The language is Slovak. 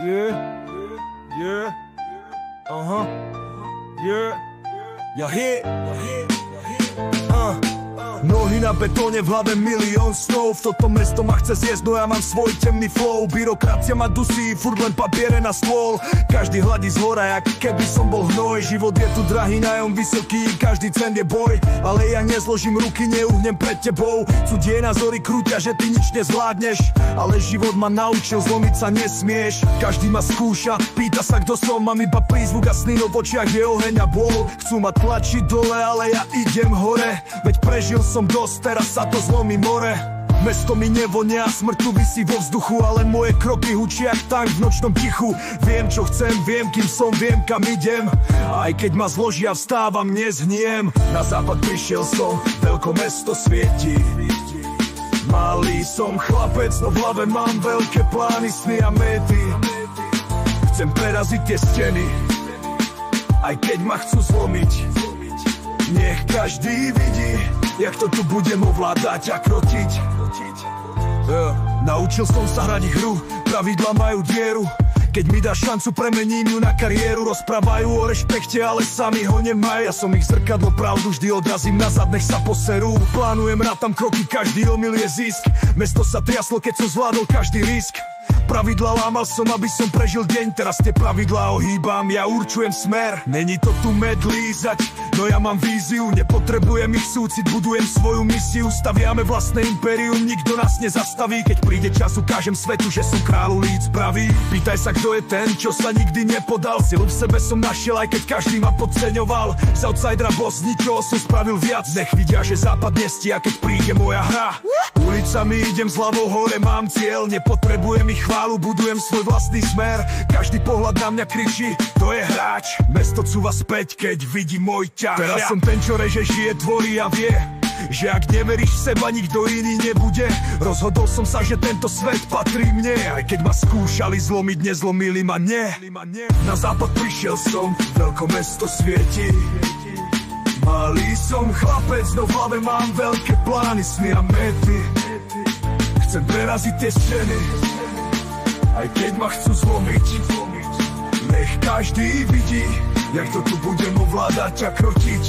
Yeah, yeah, yeah, ja hit, Nohy na betóne, v hlave milión snov. Toto mesto ma chce zjesť, no ja mám svoj temný flow. Byrokracia ma dusí, furt len papiere na stôl. Každý hladí zhora, jak keby som bol hnoj. Život je tu drahý, nájom vysoký, každý cent je boj. Ale ja nezložím ruky, neuhnem pred tebou. Cudzie názory krúťa, že ty nič nezvládneš. Ale život ma naučil, zlomiť sa nesmieš. Každý ma skúša, pýta sa kto som. Mám iba prízvuk a sny, no v očiach je oheň a bôl. Chcú ma tlačiť dole, ale ja idem hore. Veď prežil som dosť, teraz sa to zlomí more. Mesto mi nevonia, smrť tu visí vo vzduchu, ale moje kroky hučia jak tank v nočnom tichu. Viem čo chcem, viem kým som, viem kam idem. Aj keď ma zložia, vstávam, nezhniem. Na západ prišiel som, veľké mesto svieti. Malý som chlapec, no v hlave mám veľké plány, sny a mety. Chcem preraziť tie steny, aj keď ma chcú zlomiť. Nech každý vidí, jak to tu budem ovládať a krotiť. Naučil som sa hrať hru, pravidla majú dieru. Keď mi dáš šancu, premením ju na kariéru. Rozprávajú o rešpekte, ale sami ho nemajú. Ja som ich zrkadlo, pravdu vždy odrazím nazad, nech sa poserú. Plánujem, rátam kroky, každý omyl je zisk. Mesto sa triaslo, keď som zvládol každý risk. Pravidla lámal som, aby som prežil deň. Teraz tie pravidlá ohýbam, ja určujem smer. Není to tu med lízať, no ja mám víziu. Nepotrebujem ich súcit, budujem svoju misiu. Staviame vlastné impérium, nikto nás nezastaví. Keď príde čas, ukážem svetu, že som kráľ ulic pravý. Pýtaj sa, kto je ten, čo sa nikdy nepodal. Silu v sebe som našiel, aj keď každý ma podceňoval. Z outsidera boss, ničoho som spravil viac. Nech vidia, že západ nestia, keď príde moja hra. Ulicami idem s hlavou hore, mám cieľ. Nepotrebujem ich chválu, budujem svoj vlastný smer. Každý pohľad na mňa kričí, to je hráč. Mesto cúva späť, keď vidí môj ťah. Teraz som ten, čo reže, žije, tvorí a vie, že ak neveríš v seba, nikto iný nebude. Rozhodol som sa, že tento svet patrí mne. Aj keď ma skúšali zlomiť, nezlomili ma, nie. Na západ prišiel som, veľké mesto svieti. Malý som chlapec, no v hlave mám veľké plány, sny a mety. Chcem preraziť tie steny, aj keď ma chcú zlomiť. Nech každý vidí, jak to tu budem ovládať a krotiť.